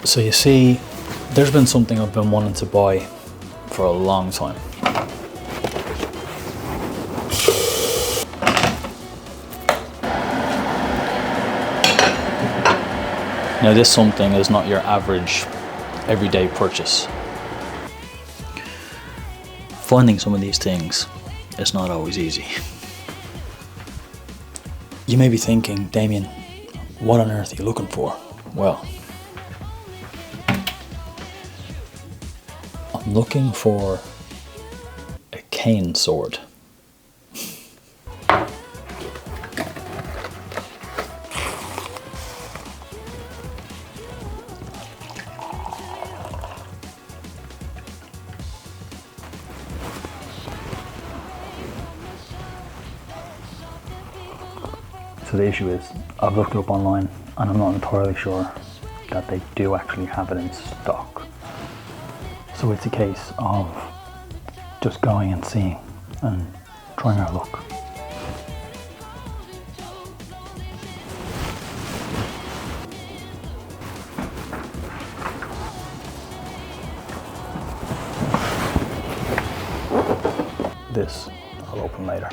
So you see, there's been something I've been wanting to buy for a long time. Now this something is not your average everyday purchase. Finding some of these things is not always easy. You may be thinking, Damien, what on earth are you looking for? Well, I'm looking for a cane sword. So the issue is, I've looked it up online and I'm not entirely sure that they do actually have it in stock. So it's a case of just going and seeing and trying our luck. This I'll open later.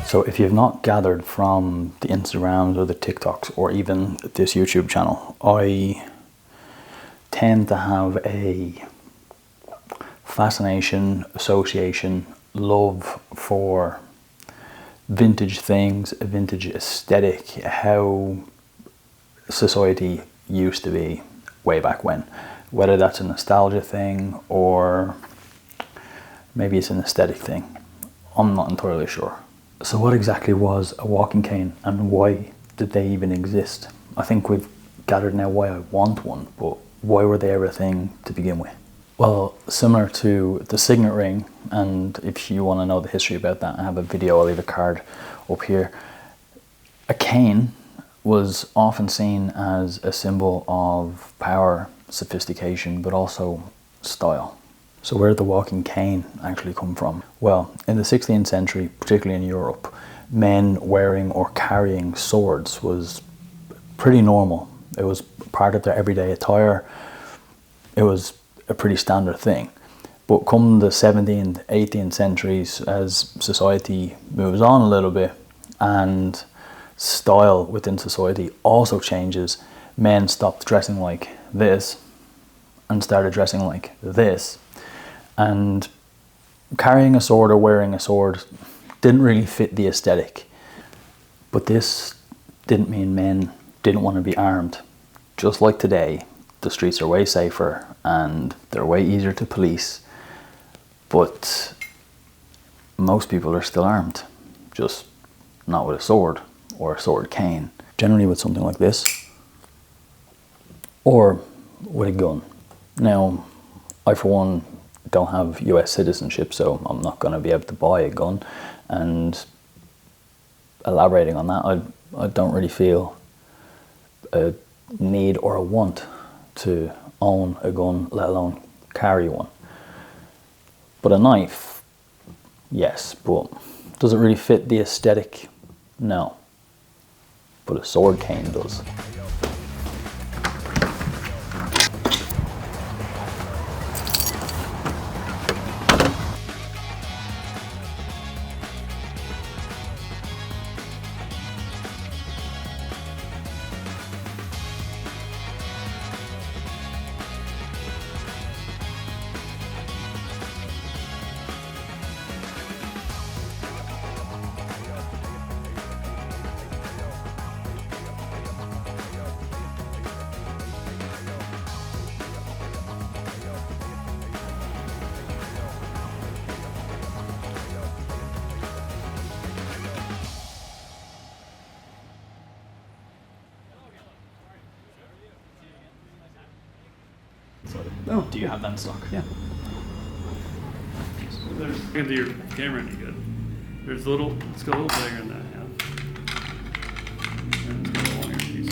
So if you've not gathered from the Instagrams or the TikToks or even this YouTube channel, I tend to have a fascination, association, love for vintage things, a vintage aesthetic, how society used to be way back when. Whether that's a nostalgia thing or maybe it's an aesthetic thing, I'm not entirely sure. So what exactly was a walking cane and why did they even exist? I think we've gathered now why I want one, but why were they ever a thing to begin with? Well, similar to the signet ring, and if you want to know the history about that, I have a video, I'll leave a card up here. A cane was often seen as a symbol of power, sophistication, but also style. So where did the walking cane actually come from? Well, in the 16th century, particularly in Europe, men wearing or carrying swords was pretty normal. It was part of their everyday attire. It was a pretty standard thing. But come the 17th, 18th centuries, as society moves on a little bit and style within society also changes, men stopped dressing like this and started dressing like this. And carrying a sword or wearing a sword didn't really fit the aesthetic. But this didn't mean men didn't want to be armed. Just like today, the streets are way safer and they're way easier to police. But most people are still armed, just not with a sword or a sword cane. Generally with something like this, or with a gun. Now, I for one don't have US citizenship, so I'm not going to be able to buy a gun. And elaborating on that, I don't really feel a need or a want to own a gun, let alone carry one. But a knife, yes, but does it really fit the aesthetic? No. But a sword cane does. Oh, Do you have that in stock? yeah. There's into your camera any good. There's a little, it's got a little bigger than that, yeah. And it's got a longer piece.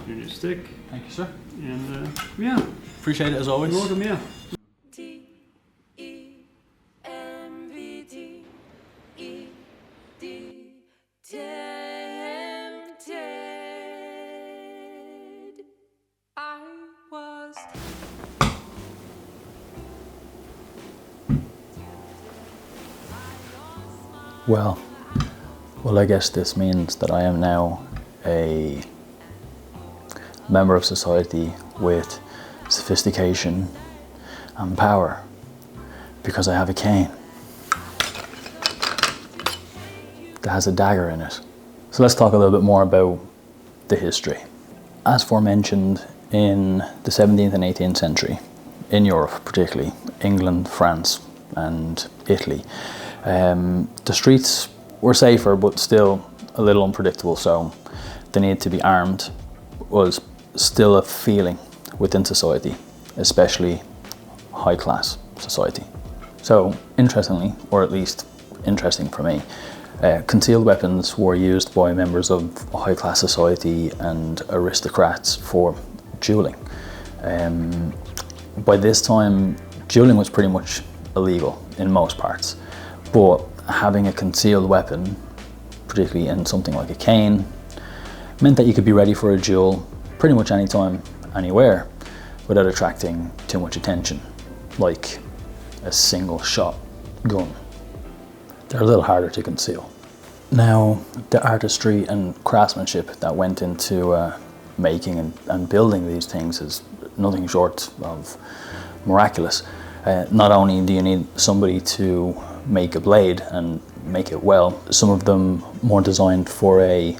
Your new stick, Thank you, sir. and yeah, Appreciate it as always. you're welcome, yeah. Well, I guess this means that I am now a member of society with sophistication and power because I have a cane that has a dagger in it. So let's talk a little bit more about the history. As aforementioned, in the 17th and 18th century, in Europe particularly, England, France and Italy, the streets were safer but still a little unpredictable, so the need to be armed was still a feeling within society, especially high class society. So interestingly, or at least interesting for me, concealed weapons were used by members of high class society and aristocrats for dueling. By this time, dueling was pretty much illegal in most parts, but having a concealed weapon, particularly in something like a cane, meant that you could be ready for a duel pretty much anytime, anywhere, without attracting too much attention, like a single shot gun. They're a little harder to conceal. Now, the artistry and craftsmanship that went into making and building these things is nothing short of miraculous. Not only do you need somebody to make a blade and make it well, some of them more designed for a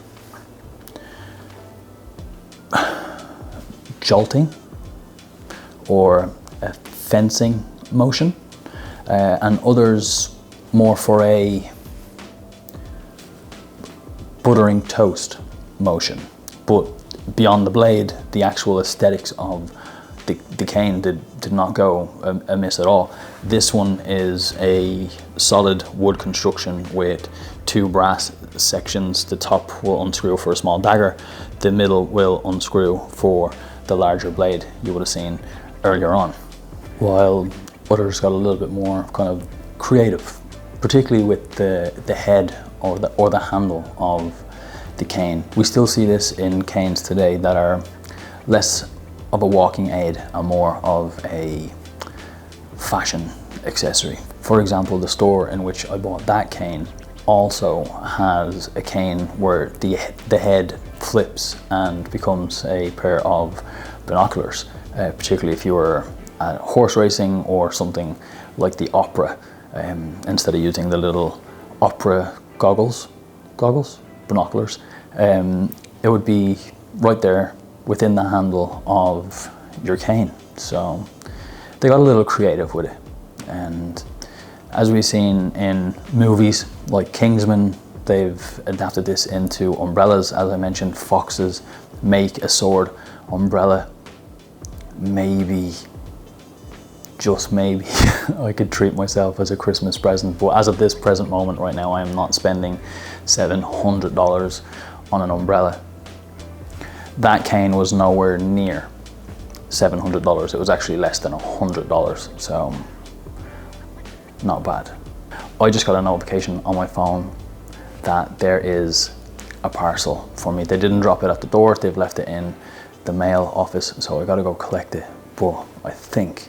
jolting or a fencing motion, and others more for a buttering toast motion. But beyond the blade, the actual aesthetics of the cane did not go amiss at all. This one is a solid wood construction with two brass sections. The top will unscrew for a small dagger. The middle will unscrew for the larger blade you would have seen earlier on. While others got a little bit more kind of creative, particularly with the head or the handle of the cane. We still see this in canes today that are less of a walking aid and more of a fashion accessory. For example, the store in which I bought that cane also has a cane where the head flips and becomes a pair of binoculars, particularly if you were at horse racing or something like the opera, instead of using the little opera binoculars, it would be right there within the handle of your cane. So they got a little creative with it. And as we've seen in movies like Kingsman, they've adapted this into umbrellas. As I mentioned, Foxes make a sword umbrella. Maybe, just maybe, I could treat myself as a Christmas present, but as of this present moment right now, I am not spending $700 on an umbrella. That cane was nowhere near $700. It was actually less than $100, so not bad. I just got a notification on my phone that there is a parcel for me. They didn't drop it at the door, they've left it in the mail office, so I gotta go collect it, but I think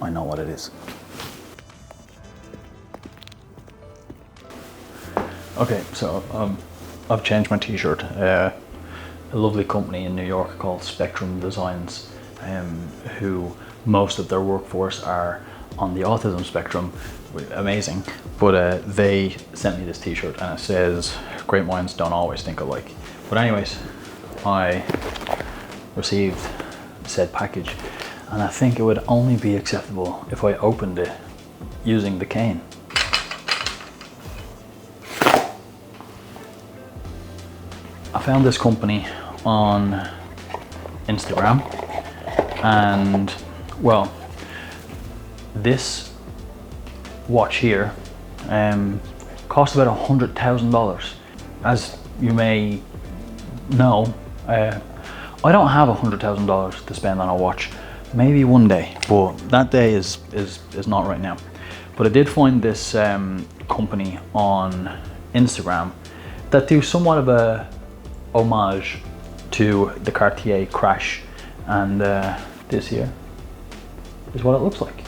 I know what it is. Okay, so I've changed my t-shirt. A lovely company in New York called Spectrum Designs, who most of their workforce are on the autism spectrum, amazing, but they sent me this t-shirt and it says, "Great minds don't always think alike." But anyways, I received said package, and I think it would only be acceptable if I opened it using the cane. I found this company on Instagram, and well, this watch here cost about $100,000. As you may know, I don't have $100,000 to spend on a watch. Maybe one day, but that day is not right now. But I did find this company on Instagram that do somewhat of a homage to the Cartier Crash, and this here is what it looks like.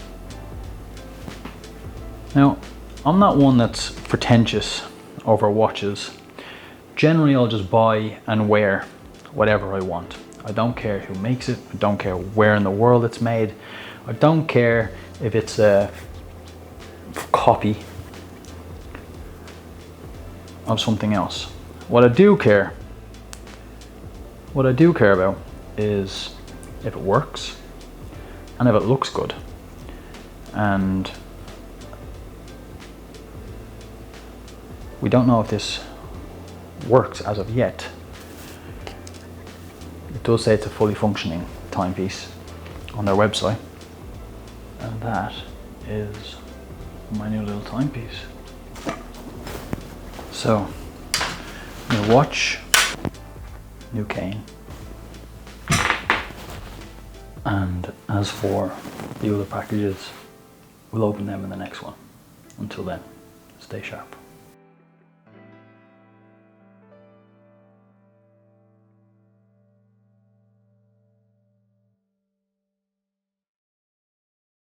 Now, I'm not one that's pretentious over watches. Generally, I'll just buy and wear whatever I want. I don't care who makes it, I don't care where in the world it's made, I don't care if it's a copy of something else. What I do care about is if it works and if it looks good. And we don't know if this works as of yet. It does say it's a fully functioning timepiece on their website, and that is my new little timepiece. So, new watch, new cane, and as for the other packages, we'll open them in the next one. Until then, stay sharp.